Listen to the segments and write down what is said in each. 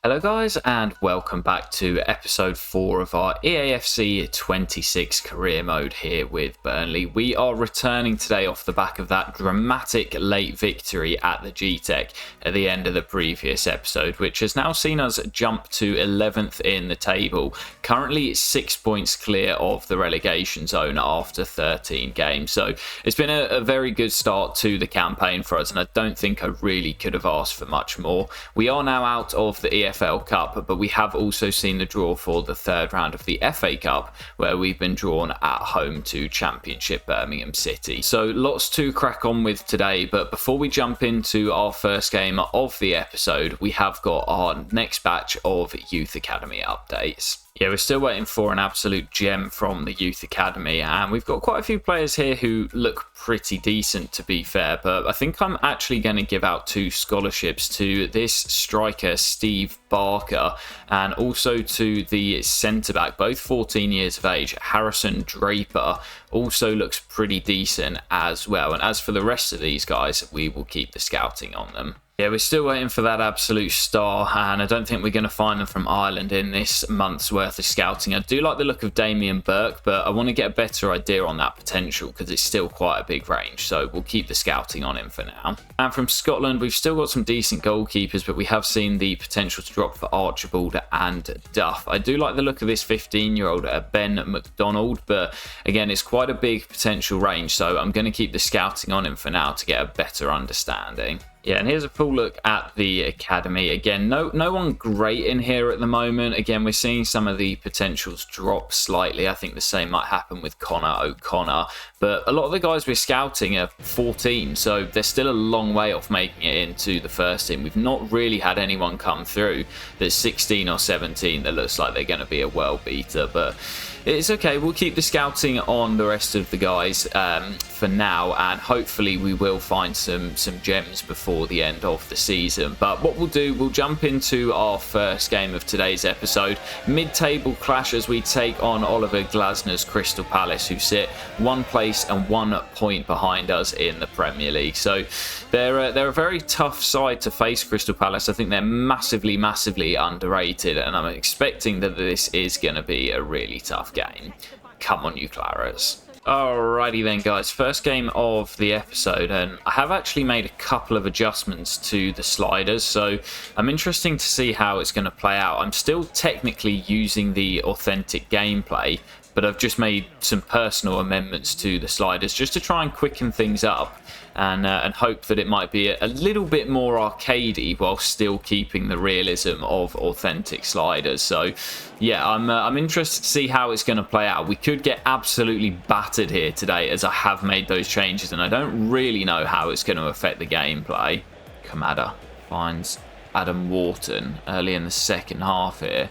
Hello guys and welcome back to episode 4 of our EAFC 26 career mode here with Burnley. We are returning today off the back of that dramatic late victory at the G-Tech at the end of the previous episode, which has now seen us jump to 11th in the table, currently 6 points clear of the relegation zone after 13 games. So it's been a very good start to the campaign for us, and I don't think I really could have asked for much more. We are now out of the EFL Cup, but we have also seen the draw for the third round of the FA Cup, where we've been drawn at home to Championship Birmingham City. So lots to crack on with today, but before we jump into our first game of the episode, we have got our next batch of Youth Academy updates. Yeah, we're still waiting for an absolute gem from the Youth Academy, and we've got quite a few players here who look pretty decent, to be fair, but I think I'm actually going to give out 2 scholarships to this striker, Steve Barker, and also to the centre-back, both 14 years of age, Harrison Draper. Also looks pretty decent as well, and as for the rest of these guys, we will keep the scouting on them. Yeah, we're still waiting for that absolute star, and I don't think we're going to find them from Ireland in this month's worth of scouting. I do like the look of Damien Burke, but I want to get a better idea on that potential because it's still quite a big range, so we'll keep the scouting on him for now. And from Scotland, we've still got some decent goalkeepers, but we have seen the potential to drop for Archibald and Duff. I do like the look of this 15-year-old Ben McDonald, but again, it's quite a big potential range, so I'm going to keep the scouting on him for now to get a better understanding. Yeah, and here's a full look at the academy. Again, no one great in here at the moment. Again, we're seeing some of the potentials drop slightly. I think the same might happen with Connor O'Connor. But a lot of the guys we're scouting are 14, so they're still a long way off making it into the first team. We've not really had anyone come through that's 16 or 17 that looks like they're going to be a world beater. But it's okay, we'll keep the scouting on the rest of the guys for now, and hopefully we will find some gems before the end of the season. But what we'll do, we'll jump into our first game of today's episode. Mid-table clash as we take on Oliver Glasner's Crystal Palace, who sit 1 place and 1 point behind us in the Premier League. So they're a very tough side to face, Crystal Palace. I think they're massively underrated, and I'm expecting that this is going to be a really tough game. Come on, you Clarets. Alrighty then, guys, first game of the episode, and I have actually made a couple of adjustments to the sliders, so I'm interested to see how it's going to play out. I'm still technically using the authentic gameplay, but I've just made some personal amendments to the sliders just to try and quicken things up and hope that it might be a little bit more arcadey while still keeping the realism of authentic sliders. So yeah, I'm interested to see how it's going to play out. We could get absolutely battered here today, as I have made those changes, and I don't really know how it's going to affect the gameplay. Kamada finds Adam Wharton early in the second half here.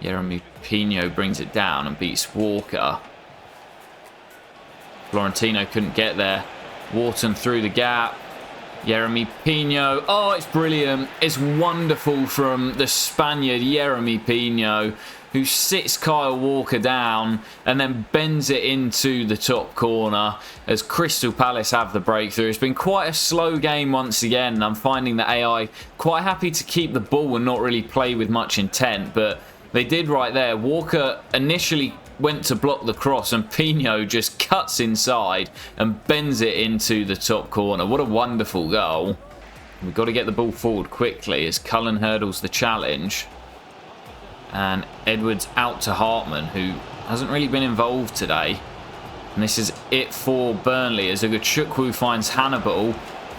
Jeremy Pino brings it down and beats Walker. Florentino couldn't get there. Wharton through the gap. Jeremy Pino. Oh, it's brilliant. It's wonderful from the Spaniard, Jeremy Pino, who sits Kyle Walker down and then bends it into the top corner as Crystal Palace have the breakthrough. It's been quite a slow game once again, and I'm finding the AI quite happy to keep the ball and not really play with much intent, but they did right there. Walker initially went to block the cross, and Pino just cuts inside and bends it into the top corner. What a wonderful goal. We've got to get the ball forward quickly as Cullen hurdles the challenge. And Edwards out to Hartman, who hasn't really been involved today. And this is it for Burnley as Ugachukwu finds Hannibal.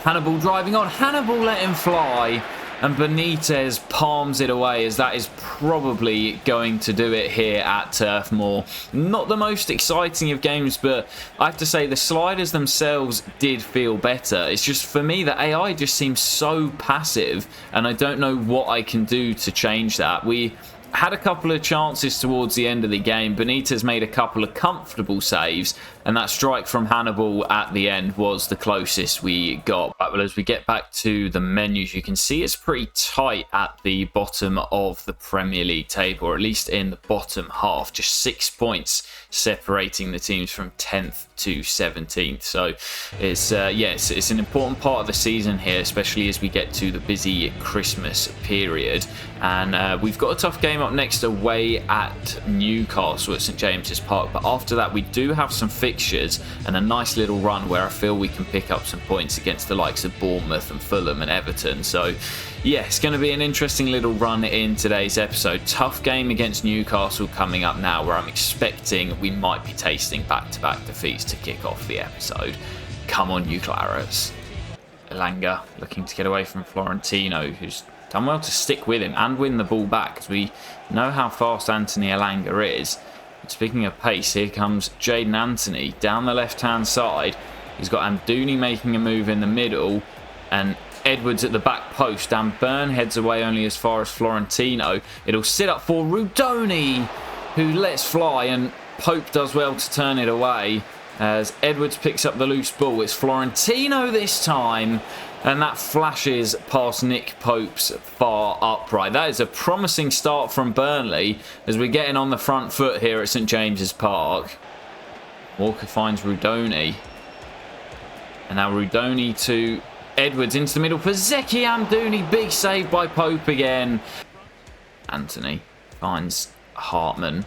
Hannibal driving on. Hannibal let him fly. And Benitez palms it away, as that is probably going to do it here at Turf Moor. Not the most exciting of games, but I have to say the sliders themselves did feel better. It's just, for me, the AI just seems so passive, and I don't know what I can do to change that. We had a couple of chances towards the end of the game. Benitez made a couple of comfortable saves, and that strike from Hannibal at the end was the closest we got. But as we get back to the menus, you can see it's pretty tight at the bottom of the Premier League table, or at least in the bottom half. Just 6 points separating the teams from 10th to 17th. So it's it's an important part of the season here, especially as we get to the busy Christmas period. And we've got a tough game up next away at Newcastle at St James's Park, but after that we do have some fixtures and a nice little run where I feel we can pick up some points against the likes of Bournemouth and Fulham and Everton. So yeah, it's going to be an interesting little run in today's episode. Tough game against Newcastle coming up now, where I'm expecting we might be tasting back-to-back defeats to kick off the episode. Come on, you Clarets. Elanga looking to get away from Florentino, who's done well to stick with him and win the ball back, because we know how fast Anthony Elanga is. But speaking of pace, here comes Jadon Anthony down the left-hand side. He's got Amdouni making a move in the middle, and Edwards at the back post. Dan Burn heads away only as far as Florentino. It'll sit up for Rudoni, who lets fly, and Pope does well to turn it away as Edwards picks up the loose ball. It's Florentino this time, and that flashes past Nick Pope's far upright. That is a promising start from Burnley as we're getting on the front foot here at St James's Park. Walker finds Rudoni, and now Rudoni to Edwards into the middle for Zeki Amdouni. Big save by Pope again. Anthony finds Hartman.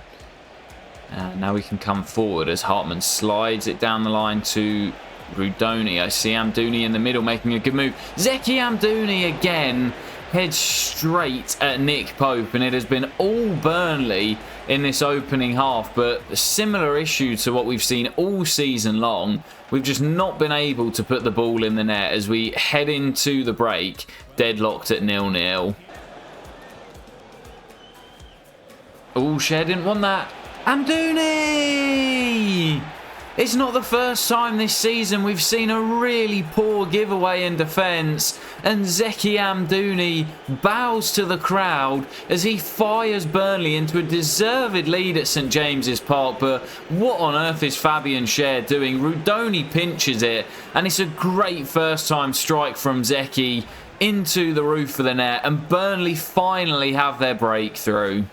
Now we can come forward as Hartman slides it down the line to Rudoni. I see Amdouni in the middle making a good move. Zeki Amdouni again heads straight at Nick Pope, and it has been all Burnley in this opening half, but a similar issue to what we've seen all season long. We've just not been able to put the ball in the net as we head into the break deadlocked at 0-0. Oh, Cher didn't want that. Amdouni! It's not the first time this season we've seen a really poor giveaway in defence, and Zeki Amdouni bows to the crowd as he fires Burnley into a deserved lead at St James's Park. But what on earth is Fabian Cher doing? Rudoni pinches it, and it's a great first time strike from Zeki into the roof of the net, and Burnley finally have their breakthrough.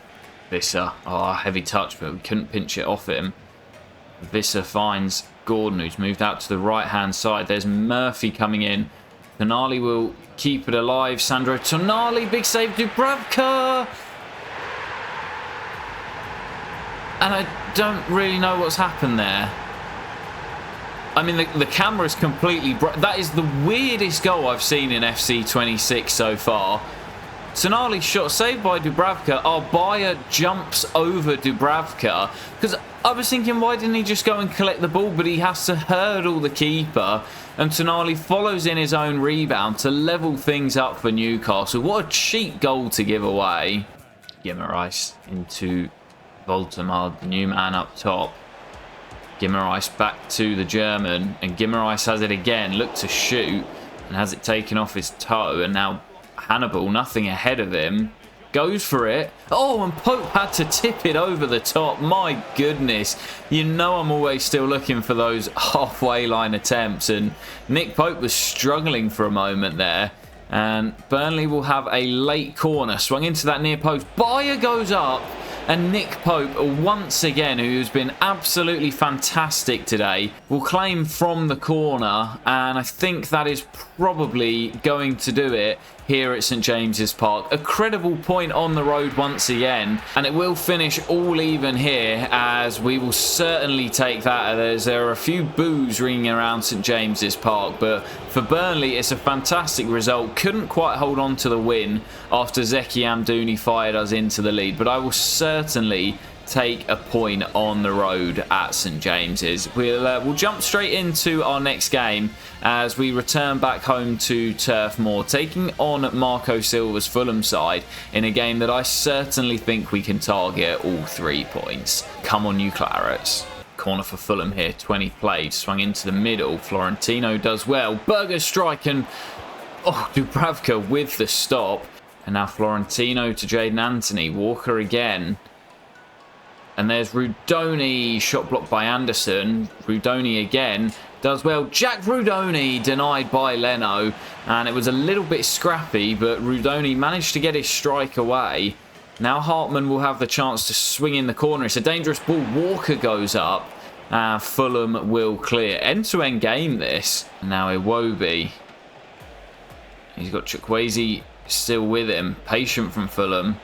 Visser, heavy touch, but we couldn't pinch it off him. Visser finds Gordon, who's moved out to the right-hand side. There's Murphy coming in. Tonali will keep it alive. Sandro Tonali, big save. Dubravka! And I don't really know what's happened there. I mean, the camera's completely... That is the weirdest goal I've seen in FC 26 so far. Tonali shot saved by Dubravka. Our buyer jumps over Dubravka, because I was thinking, why didn't he just go and collect the ball? But he has to hurdle the keeper, and Tonali follows in his own rebound to level things up for Newcastle. What a cheap goal to give away. Guimaraes into Voltemar, the new man up top. Guimaraes back to the German, and Guimaraes has it again. Looked to shoot and has it taken off his toe, and now Hannibal, nothing ahead of him, goes for it. Oh, and Pope had to tip it over the top. My goodness. You know I'm always still looking for those halfway line attempts, and Nick Pope was struggling for a moment there. And Burnley will have a late corner. Swung into that near post. Bayer goes up. And Nick Pope, once again, who's been absolutely fantastic today, will claim from the corner. And I think that is probably going to do it here at St James's Park. A credible point on the road once again. And it will finish all even here, as we will certainly take that. There are a few boos ringing around St James's Park. But for Burnley, it's a fantastic result. Couldn't quite hold on to the win after Zeki Amdouni fired us into the lead. But I will certainly take a point on the road at St James's. We'll jump straight into our next game as we return back home to Turf Moor, taking on Marco Silva's Fulham side in a game that I certainly think we can target all 3 points. Come on, you Clarets. Corner for Fulham here, 20 played, swung into the middle. Florentino does well. Berger strike, and Dubravka with the stop. And now Florentino to Jayden Anthony. Walker again. And there's Rudoni, shot blocked by Anderson. Rudoni again, does well. Jack Rudoni denied by Leno. And it was a little bit scrappy, but Rudoni managed to get his strike away. Now Hartman will have the chance to swing in the corner. It's a dangerous ball. Walker goes up. Fulham will clear. End-to-end game this. Now Iwobi. He's got Chukwueze still with him. Patient from Fulham.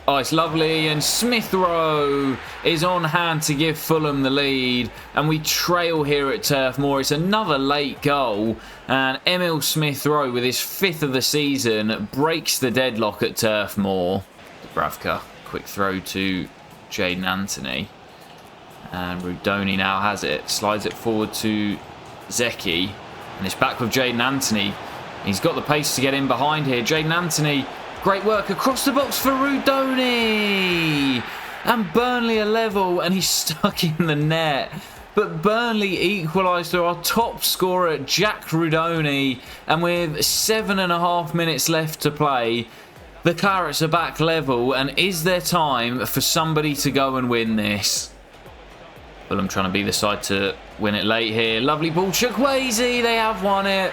Oh, it's lovely, and Smith Rowe is on hand to give Fulham the lead, and we trail here at Turf Moor. It's another late goal, and Emil Smith Rowe, with his 5th of the season, breaks the deadlock at Turf Moor. Dubravka, quick throw to Jayden Anthony, and Rudoni now has it, slides it forward to Zeki, and it's back with Jayden Anthony. He's got the pace to get in behind here. Jayden Anthony. Great work across the box for Rudoni. And Burnley are level, and he's stuck in the net. But Burnley equalised to our top scorer, Jack Rudoni. And with 7.5 minutes left to play, the Clarets are back level. And is there time for somebody to go and win this? Fulham trying to be the side to win it late here. Lovely ball, Chukwueze. They have won it.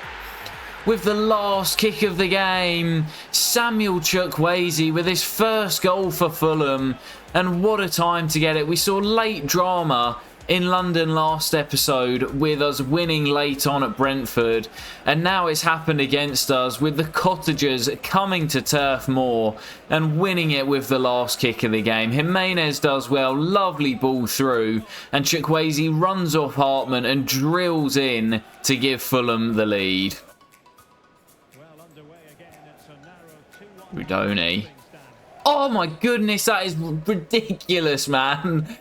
With the last kick of the game, Samuel Chukwueze with his first goal for Fulham. And what a time to get it. We saw late drama in London last episode with us winning late on at Brentford. And now it's happened against us with the Cottagers coming to Turf Moor and winning it with the last kick of the game. Jimenez does well. Lovely ball through. And Chukwueze runs off Hartman and drills in to give Fulham the lead. Rudoni. Oh my goodness, that is ridiculous, man.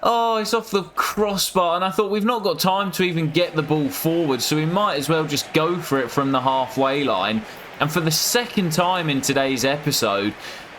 Oh, it's off the crossbar, and I thought we've not got time to even get the ball forward, so we might as well just go for it from the halfway line. And for the second time in today's episode,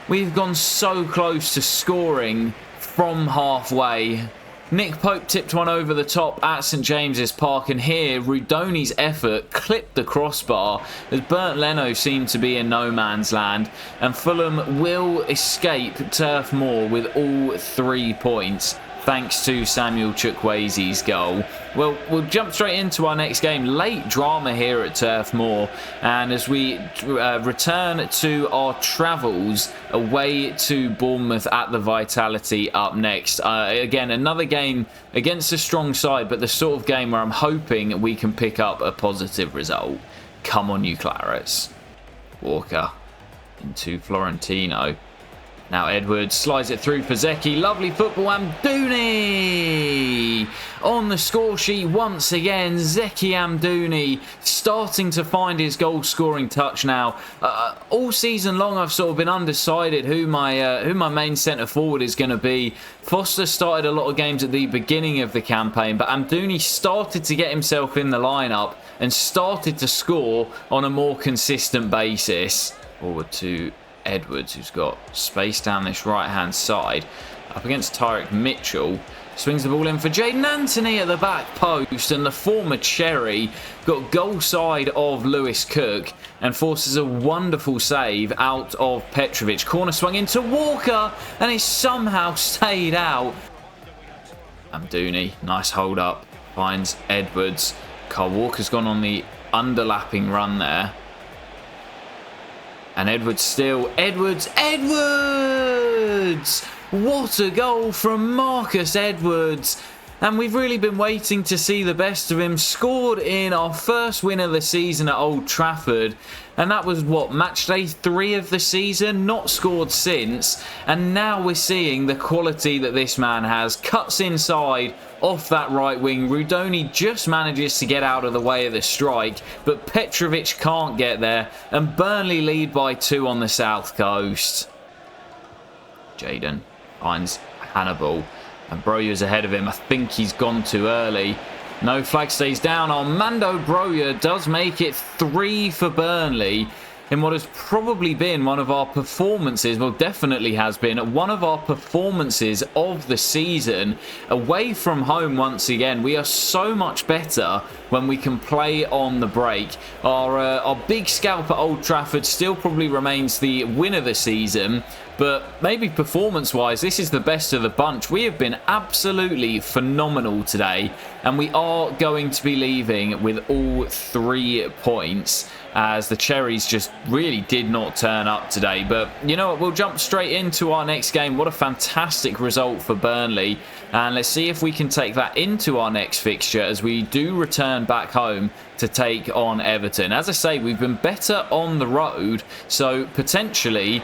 we've gone so close to scoring from halfway. Nick Pope tipped one over the top at St James's Park, and here Rudoni's effort clipped the crossbar as Bernd Leno seemed to be in no man's land, and Fulham will escape Turf Moor with all 3 points thanks to Samuel Chukwueze's goal. Well, we'll jump straight into our next game. Late drama here at Turf Moor, and as we return to our travels away to Bournemouth at the Vitality up next. Again, another game against a strong side, but the sort of game where I'm hoping we can pick up a positive result. Come on, you Clarets. Walker into Florentino. Now Edwards slides it through for Zeki. Lovely football. Amdouni on the score sheet once again. Zeki Amdouni starting to find his goal scoring touch now. All season long I've sort of been undecided who my main centre forward is going to be. Foster started a lot of games at the beginning of the campaign, but Amdouni started to get himself in the lineup and started to score on a more consistent basis. Forward to Edwards, who's got space down this right-hand side, up against Tyrick Mitchell. Swings the ball in for Jayden Anthony at the back post, and the former Cherry got goal side of Lewis Cook and forces a wonderful save out of Petrovic. Corner swung into Walker, and it somehow stayed out. Amdouni, nice hold up, finds Edwards. Carl Walker's gone on the underlapping run there. And Edwards still. Edwards! What a goal from Marcus Edwards. And we've really been waiting to see the best of him. Scored in our first win of the season at Old Trafford. And that was, what, match day 3 of the season? Not scored since. And now we're seeing the quality that this man has. Cuts inside off that right wing. Rudoni just manages to get out of the way of the strike, but Petrovic can't get there. And Burnley lead by 2 on the south coast. Jayden finds Hannibal. And Broja's ahead of him. I think he's gone too early. No, flag stays down. Armando Broja does make it 3 for Burnley. in what has probably been one of our performances, well, definitely has been one of our performances of the season. Away from home once again, we are so much better when we can play on the break. Our big scalp at Old Trafford still probably remains the win of the season, but maybe performance-wise, this is the best of the bunch. We have been absolutely phenomenal today, and we are going to be leaving with all 3 points, as the Cherries just really did not turn up today. But you know what, we'll jump straight into our next game. What a fantastic result for Burnley, and let's see if we can take that into our next fixture as we do return back home to take on Everton. As I say, we've been better on the road, so potentially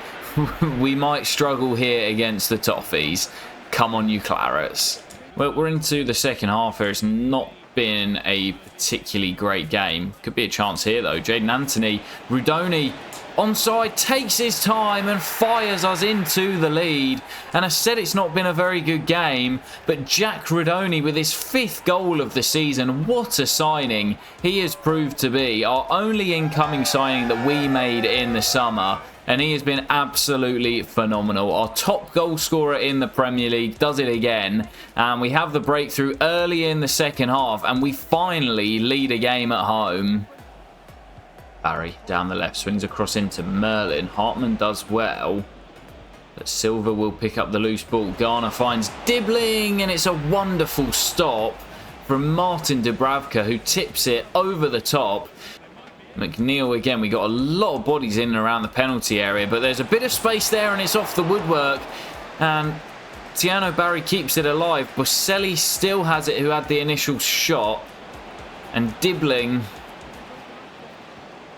we might struggle here against the Toffees. Come on, you Clarets. Well, we're into the second half here. It's not been a particularly great game. Could be a chance here, though. Jaden Anthony, Rudoni, onside, takes his time and fires us into the lead. And I said it's not been a very good game, but Jack Rudoni with his 5th goal of the season, what a signing he has proved to be. Our only incoming signing that we made in the summer, and he has been absolutely phenomenal. Our top goal scorer in the Premier League does it again, and we have the breakthrough early in the second half, and we finally lead a game at home. Barry down the left, swings across into Merlin. Hartman does well, but Silva will pick up the loose ball. Garner finds Dibbling, and it's a wonderful stop from Martin Dubravka, who tips it over the top. McNeil again, we got a lot of bodies in and around the penalty area, but there's a bit of space there and it's off the woodwork, and Tiano Barry keeps it alive. Boselli still has it, who had the initial shot, and Dibbling,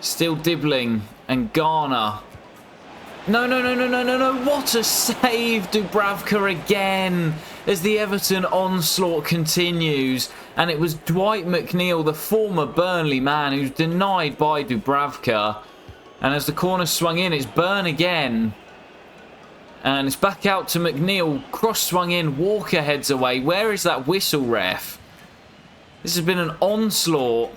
still Dibbling, and Garner. No, what a save, Dubravka again, as the Everton onslaught continues. And it was Dwight McNeil, the former Burnley man, who's denied by Dubravka. And as the corner swung in, it's Burn again. And it's back out to McNeil, cross swung in, Walker heads away. Where is that whistle, ref? This has been an onslaught.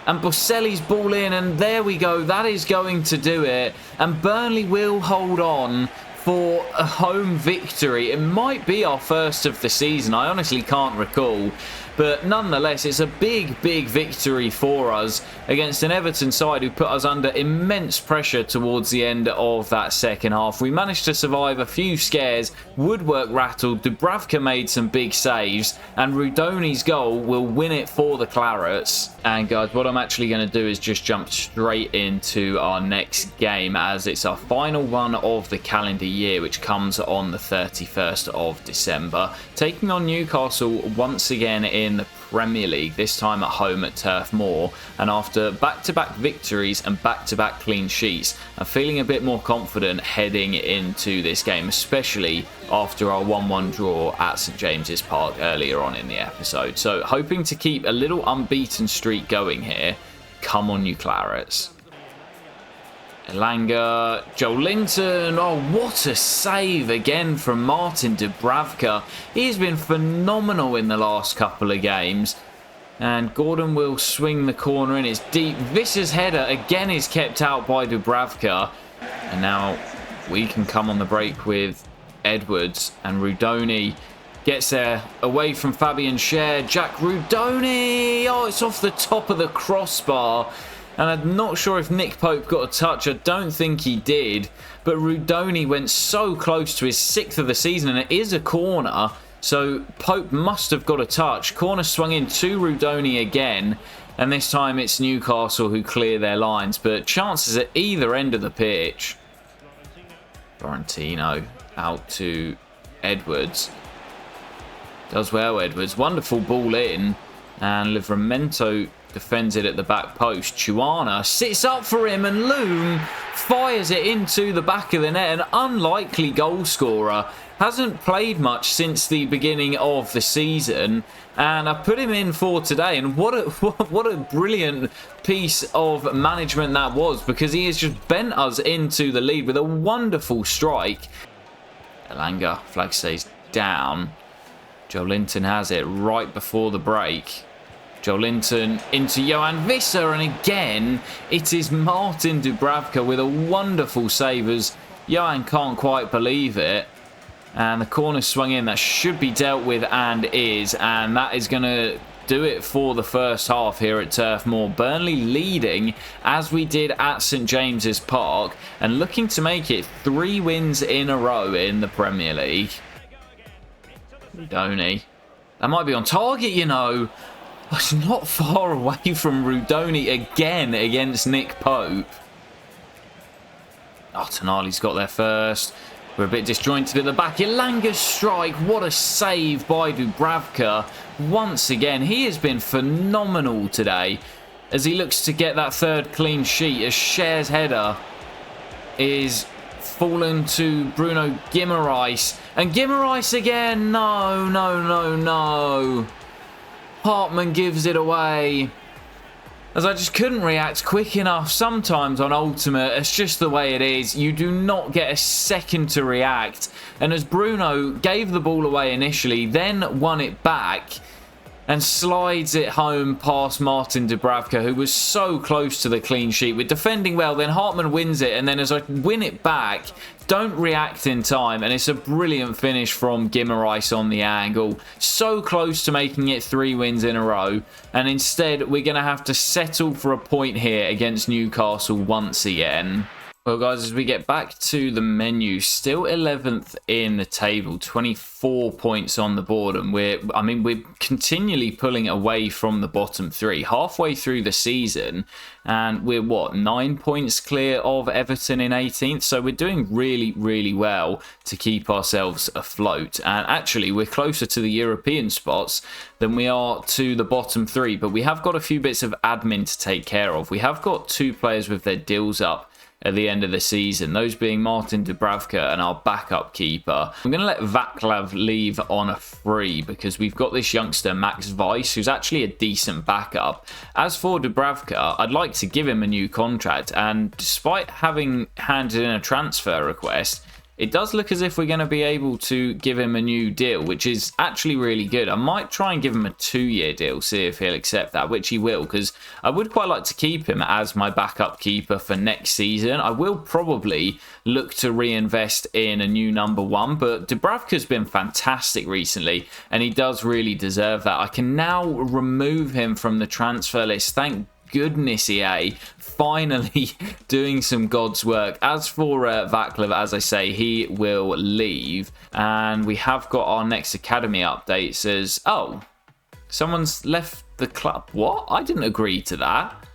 And Boselli's ball in, and there we go. That is going to do it. And Burnley will hold on for a home victory. It might be our first of the season. I honestly can't recall. But nonetheless, it's a big victory for us against an Everton side who put us under immense pressure towards the end of that second half. We managed to survive a few scares, woodwork rattled, Dubravka made some big saves, and Rudoni's goal will win it for the Clarets. And guys, what I'm actually going to do is just jump straight into our next game, as it's our final one of the calendar year, which comes on the 31st of December, taking on Newcastle once again in the Premier League, this time at home at Turf Moor. And after back-to-back victories and back-to-back clean sheets, I'm feeling a bit more confident heading into this game, especially after our 1-1 draw at St James's Park earlier on in the episode. So hoping to keep a little unbeaten streak going here. Come on, you Clarets. Elanga, Joel Linton, oh what a save again from Martin Dubravka. He's been phenomenal in the last couple of games. And Gordon will swing the corner in, it's deep. Visser's header again is kept out by Dubravka. And now we can come on the break with Edwards, and Rudoni gets there away from Fabian Schär. Jack Rudoni, oh it's off the top of the crossbar. And I'm not sure if Nick Pope got a touch. I don't think he did. But Rudoni went so close to his 6th of the season. And it is a corner. So Pope must have got a touch. Corner swung in to Rudoni again. And this time it's Newcastle who clear their lines. But chances at either end of the pitch. Florentino out to Edwards. Does well, Edwards. Wonderful ball in. And Livramento defends it at the back post. Chuana sits up for him, and Loom fires it into the back of the net. An unlikely goal scorer. Hasn't played much since the beginning of the season, and I put him in for today. And what a brilliant piece of management that was, because he has just bent us into the lead with a wonderful strike. Elanga, flag stays down. Joe Linton has it right before the break. Joelinton into Johan Visser, and again it is Martin Dubravka with a wonderful save as Johan can't quite believe it. And the corner swung in. That should be dealt with and is. And that is going to do it for the first half here at Turf Moor. Burnley leading as we did at St James's Park and looking to make it 3 wins in a row in the Premier League. Rudoni. That might be on target, you know. It's not far away from Rudoni again against Nick Pope. Oh, Tonali's got there first. We're a bit disjointed at the back. Ilanga's strike. What a save by Dubravka. Once again, he has been phenomenal today as he looks to get that 3rd clean sheet as Cher's header is fallen to Bruno Guimaraes. And Guimaraes again. No, no, no, no. Hartman gives it away. As I just couldn't react quick enough. Sometimes on Ultimate, it's just the way it is. You do not get a second to react. And as Bruno gave the ball away initially, then won it back and slides it home past Martin Dubravka, who was so close to the clean sheet. With defending well, then Hartman wins it. And then as I win it back, don't react in time. And it's a brilliant finish from Guimaraes on the angle. So close to making it 3 wins in a row. And instead, we're going to have to settle for a point here against Newcastle once again. Well, guys, as we get back to the menu, still 11th in the table, 24 points on the board, and we're continually pulling away from the bottom 3 halfway through the season, and we're 9 points clear of Everton in 18th, so we're doing really, really well to keep ourselves afloat. And actually, we're closer to the European spots than we are to the bottom 3, but we have got a few bits of admin to take care of. We have got 2 players with their deals up at the end of the season, those being Martin Dubravka and our backup keeper. I'm going to let Vaclav leave on a free because we've got this youngster Max Weiss, who's actually a decent backup. As for Dubravka, I'd like to give him a new contract, and despite having handed in a transfer request, it does look as if we're going to be able to give him a new deal, which is actually really good. I might try and give him a 2-year deal, see if he'll accept that, which he will, because I would quite like to keep him as my backup keeper for next season. I will probably look to reinvest in a new number 1, but Dubravka's been fantastic recently, and he does really deserve that. I can now remove him from the transfer list. Thank goodness, EA, finally doing some God's work. As for Vaclav, as I say, he will leave. And we have got our next academy update. Says, oh, someone's left the club. What? I didn't agree to that.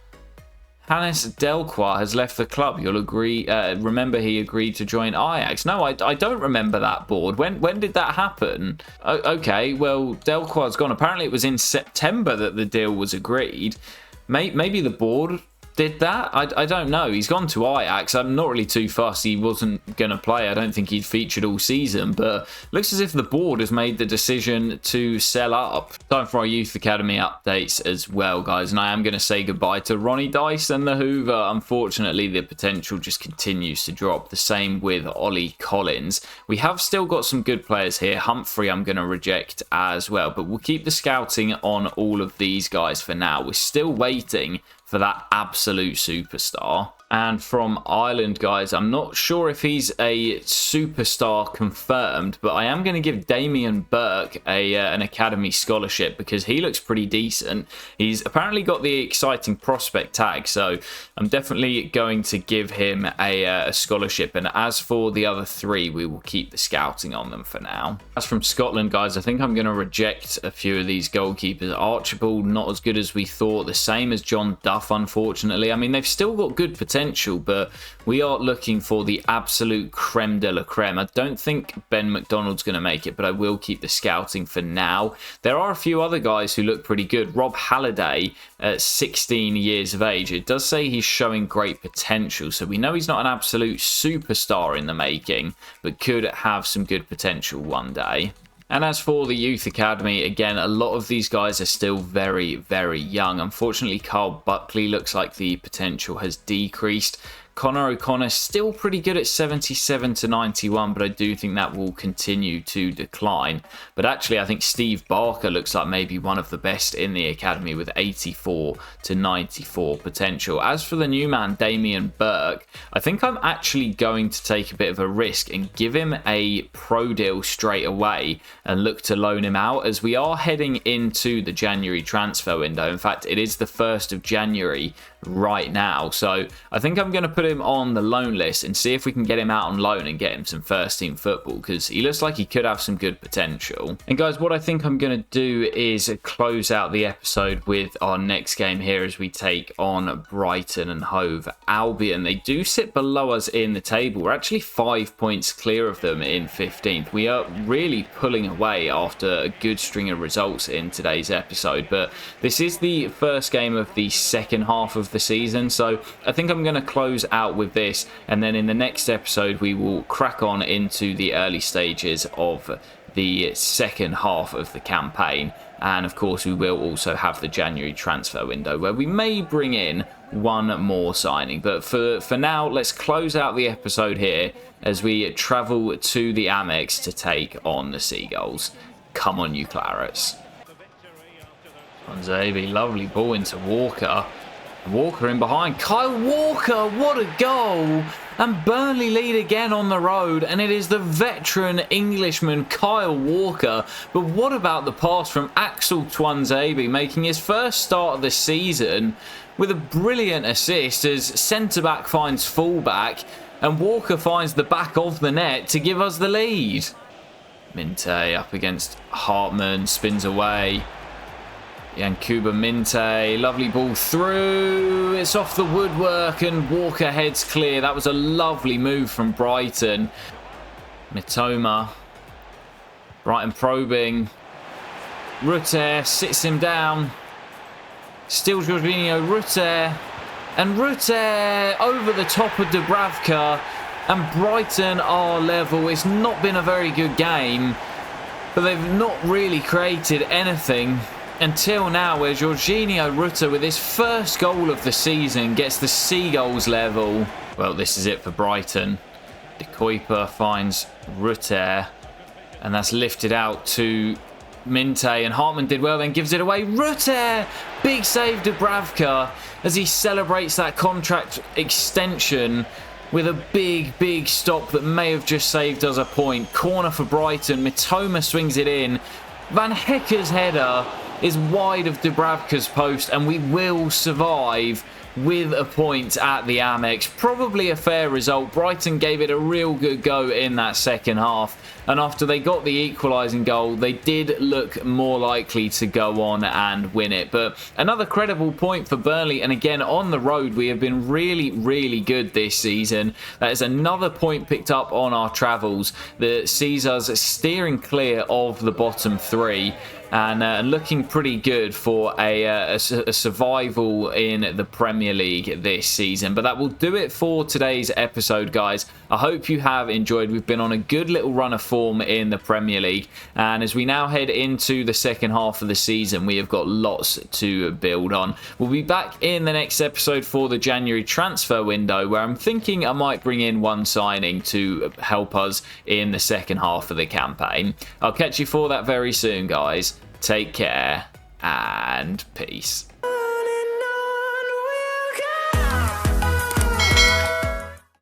Hannes Delqua has left the club. You'll agree. Remember, he agreed to join Ajax. No, I don't remember that board. When did that happen? Okay, well, Delqua's gone. Apparently, it was in September that the deal was agreed. Maybe the board did that. I don't know. He's gone to Ajax. I'm not really too fussed. He wasn't going to play. I don't think he'd featured all season, but looks as if the board has made the decision to sell up. Time for our youth academy updates as well, guys, and I am going to say goodbye to Ronnie Dice and the Hoover. Unfortunately, the potential just continues to drop. The same with Ollie Collins. We have still got some good players here. Humphrey I'm going to reject as well, but we'll keep the scouting on all of these guys for now. We're still waiting for that absolute superstar. And from Ireland, guys, I'm not sure if he's a superstar confirmed, but I am going to give Damien Burke an academy scholarship because he looks pretty decent. He's apparently got the exciting prospect tag, so I'm definitely going to give him a scholarship. And as for the other 3, we will keep the scouting on them for now. As from Scotland, guys, I think I'm going to reject a few of these goalkeepers. Archibald, not as good as we thought. The same as John Duff, unfortunately. I mean, they've still got good potential, but we are looking for the absolute creme de la creme. I don't think Ben McDonald's going to make it, but I will keep the scouting for now. There are a few other guys who look pretty good. Rob Halliday at 16 years of age. It does say he's showing great potential, so we know he's not an absolute superstar in the making, but could have some good potential one day. And as for the Youth Academy, again, a lot of these guys are still very, very young. Unfortunately, Carl Buckley looks like the potential has decreased. Connor O'Connor still pretty good at 77 to 91, but I do think that will continue to decline. But actually, I think Steve Barker looks like maybe one of the best in the academy with 84 to 94 potential. As for the new man, Damien Burke, I think I'm actually going to take a bit of a risk and give him a pro deal straight away and look to loan him out, as we are heading into the January transfer window. In fact, it is the 1st of January right now, so I think I'm going to put him on the loan list and see if we can get him out on loan and get him some first team football, because he looks like he could have some good potential. And guys, what I think I'm going to do is close out the episode with our next game here as we take on Brighton and Hove Albion. They do sit below us in the table. We're actually 5 points clear of them in 15th. We are really pulling away after a good string of results in today's episode, but this is the first game of the second half of the season, so I think I'm going to close out with this, and then in the next episode we will crack on into the early stages of the second half of the campaign. And of course we will also have the January transfer window where we may bring in one more signing. But for now, let's close out the episode here as we travel to the Amex to take on the Seagulls. Come on, you Clarets. Zabi, lovely ball into Walker. Walker in behind. Kyle Walker, what a goal! And Burnley lead again on the road, and it is the veteran Englishman Kyle Walker. But what about the pass from Axel Tuanzebe, making his first start of the season with a brilliant assist as centre-back finds full-back, and Walker finds the back of the net to give us the lead. Minte up against Hartman, spins away. Yankuba Minte, lovely ball through, it's off the woodwork and Walker heads clear. That was a lovely move from Brighton. Mitoma, Brighton probing, Rutter sits him down, still Jorginho, Rutter, and Rutter over the top of Dubravka, and Brighton are level. It's not been a very good game, but they've not really created anything until now, where Jorginho Rutter, with his first goal of the season, gets the Seagulls level. Well, this is it for Brighton. De Kuyper finds Rutter, and that's lifted out to Minte, and Hartman did well, then gives it away. Rutter! Big save Dubravka as he celebrates that contract extension with a big stop that may have just saved us a point. Corner for Brighton. Mitoma swings it in. Van Hecke's header is wide of Dubravka's post, and we will survive with a point at the Amex. Probably a fair result. Brighton gave it a real good go in that second half, and after they got the equalising goal, they did look more likely to go on and win it. But another credible point for Burnley, and again on the road we have been really good this season. That is another point picked up on our travels that sees us steering clear of the bottom three, and looking pretty good for a survival in the Premier League this season. But that will do it for today's episode, guys. I hope you have enjoyed. We've been on a good little run of form in the Premier League, and as we now head into the second half of the season, we have got lots to build on. We'll be back in the next episode for the January transfer window, where I'm thinking I might bring in one signing to help us in the second half of the campaign. I'll catch you for that very soon, guys. Take care and peace.